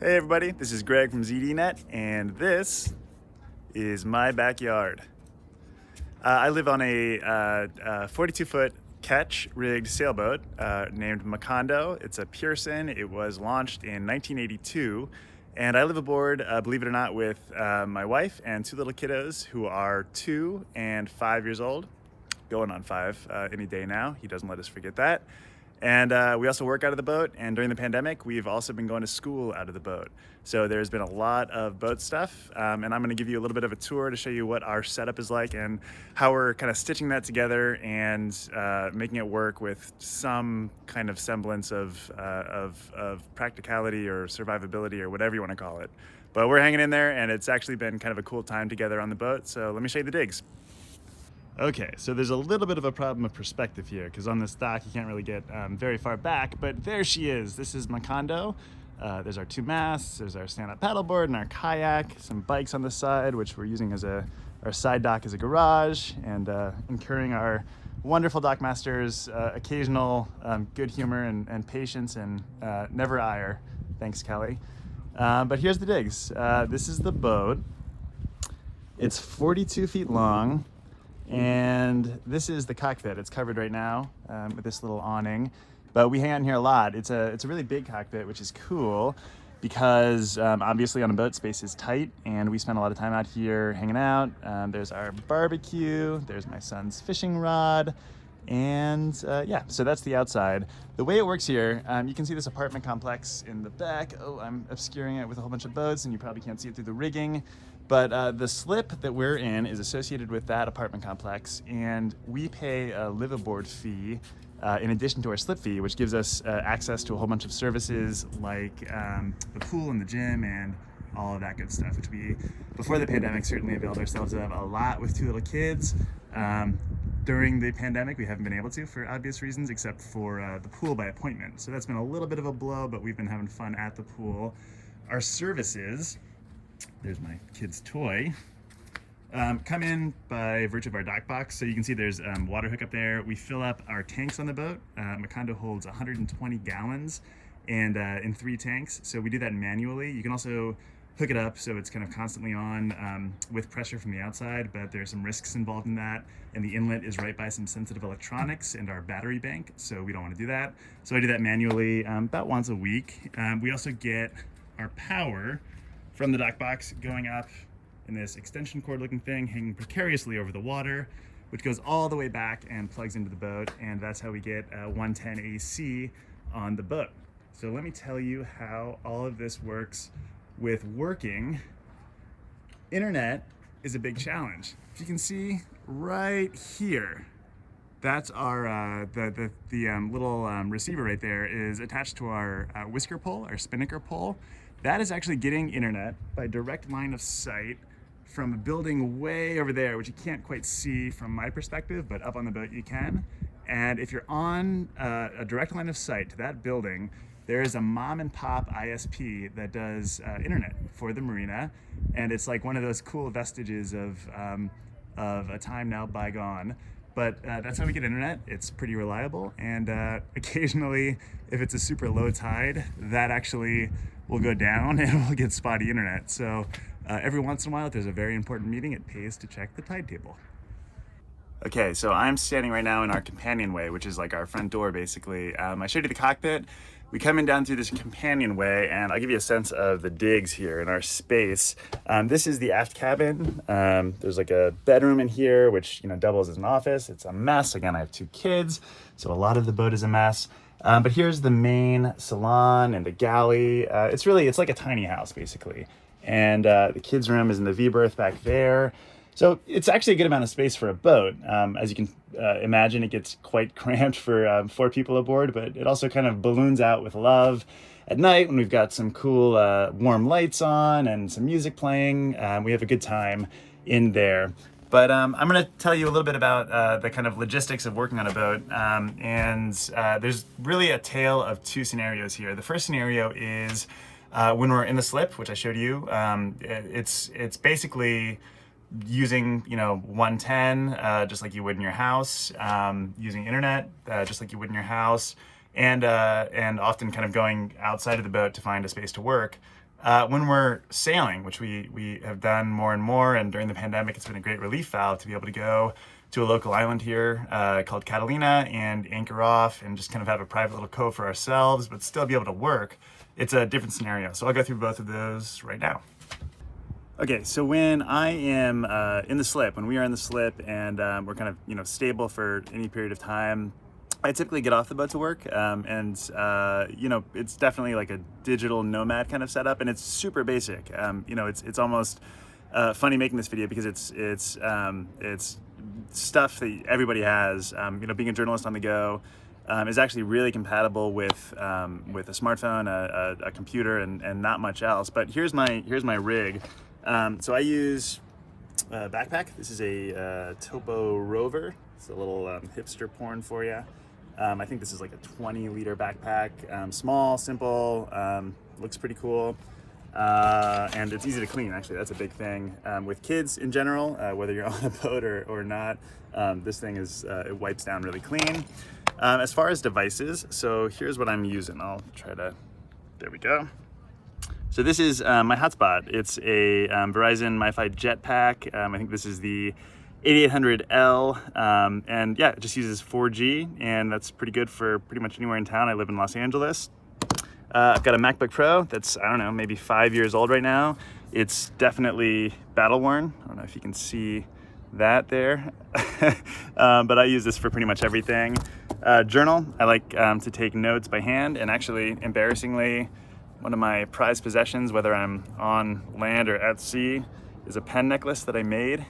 Hey everybody, this is Greg from ZDNet, and this is my backyard. I live on a 42-foot ketch-rigged sailboat named Macondo. It's a Pearson. It was launched in 1982, and I live aboard, believe it or not, with my wife and two little kiddos who are 2 and 5 years old, going on 5 any day now. He doesn't let us forget that. And we also work out of the boat, and during the pandemic, we've also been going to school out of the boat. So there's been a lot of boat stuff, and I'm gonna give you a little bit of a tour to show you what our setup is like and how we're kind of stitching that together and making it work with some kind of semblance of practicality or survivability or whatever you wanna call it. But we're hanging in there, and it's actually been kind of a cool time together on the boat, so let me show you the digs. Okay, so there's a little bit of a problem of perspective here because on this dock you can't really get very far back, but there she is. This is Macondo. There's our 2 masts, there's our stand-up paddleboard and our kayak, some bikes on the side, which we're using as our side dock as a garage, and incurring our wonderful dockmaster's occasional good humor and patience and never ire. Thanks, Kelly. But here's the digs. This is the boat. It's 42 feet long. And this is the cockpit. It's covered right now with this little awning, but we hang out in here a lot. It's a really big cockpit, which is cool because obviously on a boat space is tight, and we spend a lot of time out here hanging out. There's our barbecue, there's my son's fishing rod, and yeah, so that's the outside. The way it works here, you can see this apartment complex in the back. Oh, I'm obscuring it with a whole bunch of boats, and you probably can't see it through the rigging. But the slip that we're in is associated with that apartment complex, and we pay a live-aboard fee in addition to our slip fee, which gives us access to a whole bunch of services like the pool and the gym and all of that good stuff, which we, before the pandemic, certainly availed ourselves of a lot with 2 little kids. During the pandemic, we haven't been able to for obvious reasons, except for the pool by appointment. So that's been a little bit of a blow, but we've been having fun at the pool. Our services, there's my kid's toy, come in by virtue of our dock box. So you can see there's water hookup there. We fill up our tanks on the boat. Macondo holds 120 gallons and in 3 tanks. So we do that manually. You can also hook it up so it's kind of constantly on with pressure from the outside, but there's some risks involved in that. And the inlet is right by some sensitive electronics and our battery bank, so we don't want to do that. So I do that manually about once a week. We also get our power from the dock box going up in this extension cord looking thing hanging precariously over the water, which goes all the way back and plugs into the boat, and that's how we get 110 AC on the boat. So let me tell you how all of this works with working. Internet is a big challenge. If you can see right here, that's our the little receiver right there is attached to our whisker pole, our spinnaker pole. That is actually getting internet by direct line of sight from a building way over there, which you can't quite see from my perspective, but up on the boat you can. And if you're on a direct line of sight to that building, there is a mom and pop ISP that does internet for the marina. And it's like one of those cool vestiges of a time now bygone. But that's how we get internet. It's pretty reliable, and occasionally, if it's a super low tide, that actually will go down and we'll get spotty internet. So every once in a while, if there's a very important meeting, it pays to check the tide table. Okay, so I'm standing right now in our companionway, which is like our front door, basically. I showed you the cockpit. We come in down through this companionway, and I'll give you a sense of the digs here in our space. This is the aft cabin. There's like a bedroom in here, which doubles as an office. It's a mess. Again, I have 2 kids, so a lot of the boat is a mess. But here's the main salon and the galley. It's like a tiny house, basically. And the kids' room is in the V-berth back there. So it's actually a good amount of space for a boat. As you can imagine, it gets quite cramped for 4 people aboard, but it also kind of balloons out with love. At night, when we've got some cool warm lights on and some music playing, we have a good time in there. But I'm going to tell you a little bit about the kind of logistics of working on a boat. There's really a tale of 2 scenarios here. The first scenario is when we're in the slip, which I showed you. It's basically using 110 just like you would in your house, using internet just like you would in your house, and often kind of going outside of the boat to find a space to work. When we're sailing, which we have done more and more, and during the pandemic, it's been a great relief valve to be able to go to a local island here called Catalina and anchor off and just kind of have a private little cove for ourselves, but still be able to work. It's a different scenario. So I'll go through both of those right now. Okay, so when I am in the slip, when we are in the slip and we're kind of stable for any period of time, I typically get off the boat to work, and it's definitely like a digital nomad kind of setup, and it's super basic. It's almost funny making this video because it's stuff that everybody has. Being a journalist on the go is actually really compatible with a smartphone, a computer, and not much else. But here's my rig. So I use a backpack. This is a Topo Rover. It's a little hipster porn for you. I think this is like a 20-liter backpack. Small, simple, looks pretty cool. And it's easy to clean, actually. That's a big thing. With kids in general, whether you're on a boat or not, this thing it wipes down really clean. As far as devices, so here's what I'm using. I'll try to, there we go. So this is my hotspot. It's a Verizon MiFi Jetpack. I think this is the 8800L, and yeah, it just uses 4G, and that's pretty good for pretty much anywhere in town. I live in Los Angeles. I've got a MacBook Pro that's, I don't know, maybe 5 years old right now. It's definitely battle worn. I don't know if you can see that there, but I use this for pretty much everything. Journal, I like to take notes by hand, and actually, embarrassingly, one of my prized possessions, whether I'm on land or at sea, is a pen necklace that I made.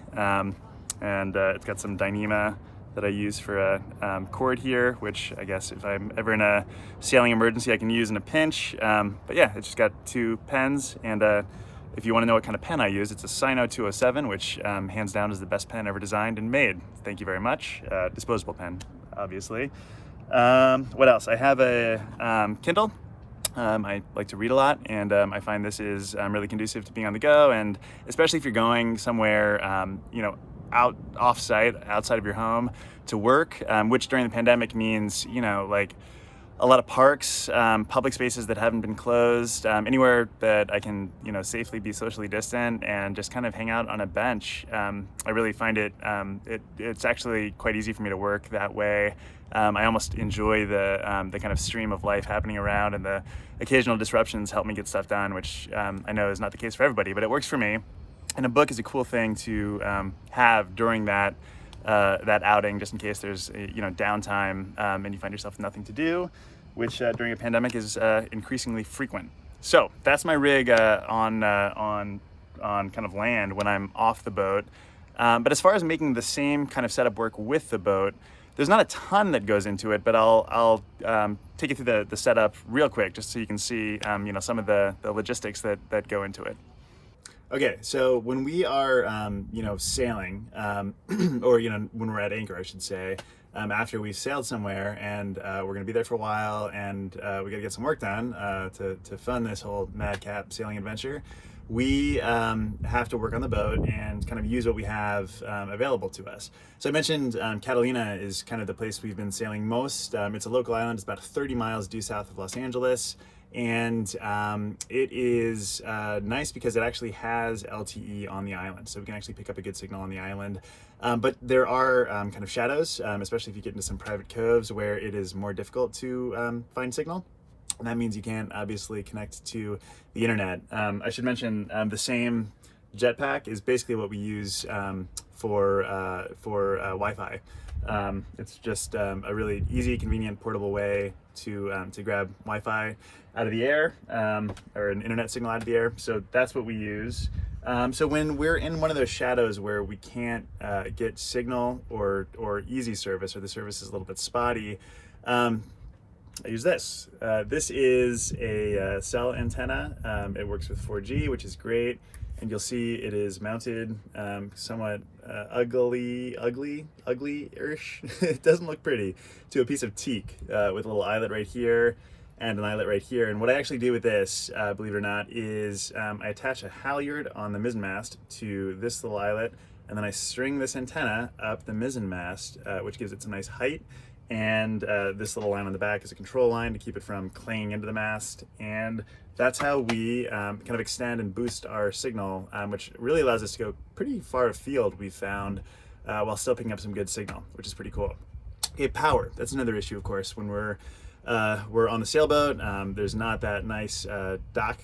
And it's got some Dyneema that I use for a cord here, which I guess if I'm ever in a sailing emergency, I can use in a pinch. But yeah, it's just got 2 pens, and if you want to know what kind of pen I use, it's a Sino 207, which hands down is the best pen ever designed and made. Thank you very much. Disposable pen, obviously. What else? I have a Kindle. I like to read a lot, and I find this is really conducive to being on the go, and especially if you're going somewhere, outside of your home to work, which during the pandemic means, like a lot of parks, public spaces that haven't been closed, anywhere that I can, safely be socially distant and just kind of hang out on a bench. I really find it's actually quite easy for me to work that way. I almost enjoy the kind of stream of life happening around, and the occasional disruptions help me get stuff done, which I know is not the case for everybody, but it works for me. And a book is a cool thing to have during that outing, just in case there's downtime and you find yourself with nothing to do, which during a pandemic is increasingly frequent. So that's my rig on kind of land when I'm off the boat. But as far as making the same kind of setup work with the boat, there's not a ton that goes into it, but I'll take you through the setup real quick, just so you can see some of the logistics that go into it. Okay, so when we are, sailing, or, when we're at anchor, I should say, after we've sailed somewhere and we're going to be there for a while, and we got to get some work done to fund this whole madcap sailing adventure, we have to work on the boat and kind of use what we have available to us. So I mentioned Catalina is kind of the place we've been sailing most. It's a local island. It's about 30 miles due south of Los Angeles. And it is nice because it actually has LTE on the island, so we can actually pick up a good signal on the island. But there are kind of shadows, especially if you get into some private coves where it is more difficult to find signal. And that means you can't obviously connect to the internet. I should mention the same jetpack is basically what we use for Wi-Fi. It's just a really easy, convenient, portable way to grab Wi-Fi out of the air, or an internet signal out of the air. So that's what we use. So when we're in one of those shadows where we can't get signal or easy service, or the service is a little bit spotty, I use this. This is a cell antenna. It works with 4G, which is great. And you'll see it is mounted somewhat ugly-ish. It doesn't look pretty, to a piece of teak with a little eyelet right here and an eyelet right here. And what I actually do with this, believe it or not, is I attach a halyard on the mizzen mast to this little eyelet, and then I string this antenna up the mizzen mast, which gives it some nice height. and this little line on the back is a control line to keep it from clanging into the mast. And that's how we kind of extend and boost our signal, which really allows us to go pretty far afield, we've found, while still picking up some good signal, which is pretty cool. Okay, power. That's another issue, of course, when we're on the sailboat. There's not that nice dock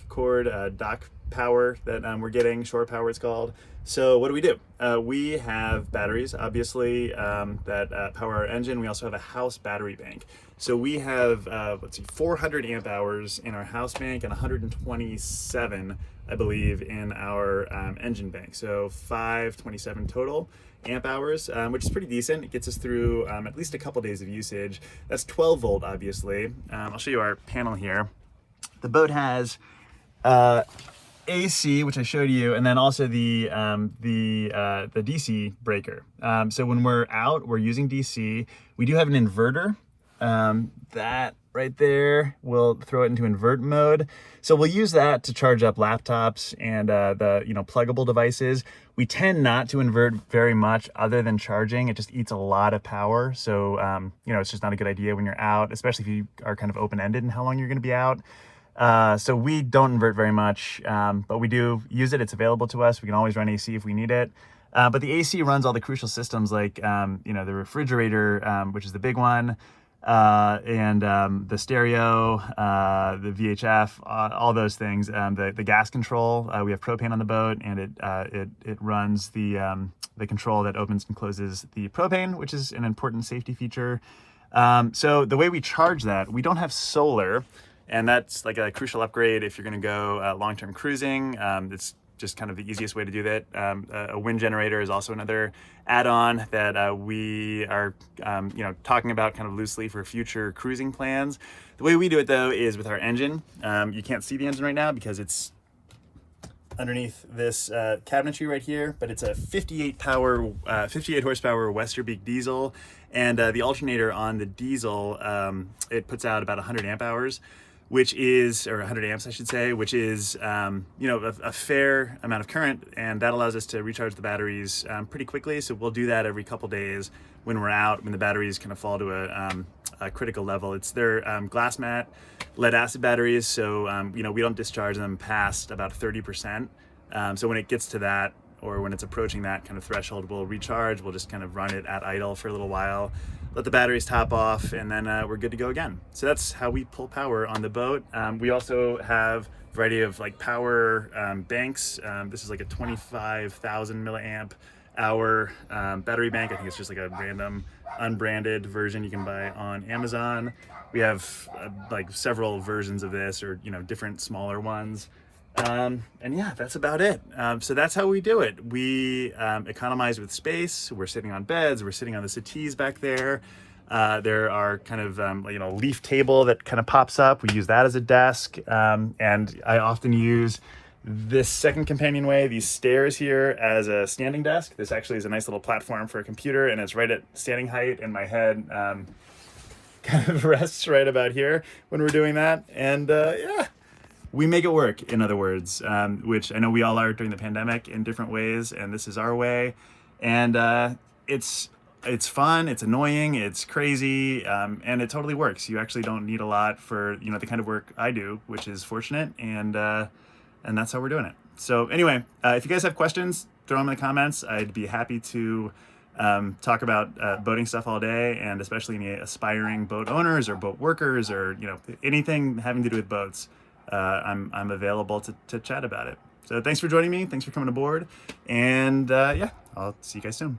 power that we're getting, shore power it's called. So what do? We have batteries, obviously, that power our engine. We also have a house battery bank. So we have, 400 amp hours in our house bank and 127, I believe, in our engine bank. So 527 total amp hours, which is pretty decent. It gets us through at least a couple days of usage. That's 12 volt, obviously. I'll show you our panel here. The boat has AC, which I showed you, and then also the DC breaker. So when we're out, we're using DC. We do have an inverter. That right there, we'll throw it into invert mode. So we'll use that to charge up laptops and the pluggable devices. We tend not to invert very much other than charging. It just eats a lot of power. So it's just not a good idea when you're out, especially if you are kind of open-ended in how long you're going to be out. So we don't invert very much, but we do use it. It's available to us. We can always run AC if we need it. But the AC runs all the crucial systems like, the refrigerator, which is the big one, and the stereo, the VHF, all those things. The gas control, we have propane on the boat, and it runs the control that opens and closes the propane, which is an important safety feature. So the way we charge that, we don't have solar. And that's like a crucial upgrade if you're going to go long-term cruising. It's just kind of the easiest way to do that. A wind generator is also another add-on that we are talking about kind of loosely for future cruising plans. The way we do it, though, is with our engine. You can't see the engine right now because it's underneath this cabinetry right here, but it's a 58 horsepower Westerbeek diesel, and the alternator on the diesel, it puts out about 100 amp hours, which is, or 100 amps, I should say, which is, a fair amount of current, and that allows us to recharge the batteries pretty quickly. So we'll do that every couple days when we're out, when the batteries kind of fall to a critical level. It's their glass mat lead acid batteries, so we don't discharge them past about 30%. So when it gets to that, or when it's approaching that kind of threshold, we'll recharge. We'll just kind of run it at idle for a little while, let the batteries top off, and then we're good to go again. So that's how we pull power on the boat. We also have a variety of power banks. This is like a 25,000 milliamp hour battery bank. I think it's just like a random unbranded version you can buy on Amazon. We have several versions of this, or different smaller ones. And yeah, that's about it. So that's how we do it. We economize with space. We're sitting on beds. We're sitting on the settees back there. There are kind of leaf table that kind of pops up. We use that as a desk. And I often use this second companionway, these stairs here, as a standing desk. This actually is a nice little platform for a computer, and it's right at standing height, and my head kind of rests right about here when we're doing that. And yeah. We make it work, in other words, which I know we all are during the pandemic in different ways, and this is our way. And it's fun, it's annoying, it's crazy, and it totally works. You actually don't need a lot for the kind of work I do, which is fortunate, and that's how we're doing it. So anyway, if you guys have questions, throw them in the comments. I'd be happy to talk about boating stuff all day, and especially any aspiring boat owners or boat workers, or anything having to do with boats. I'm available to chat about it. So thanks for joining me. Thanks for coming aboard. And yeah, I'll see you guys soon.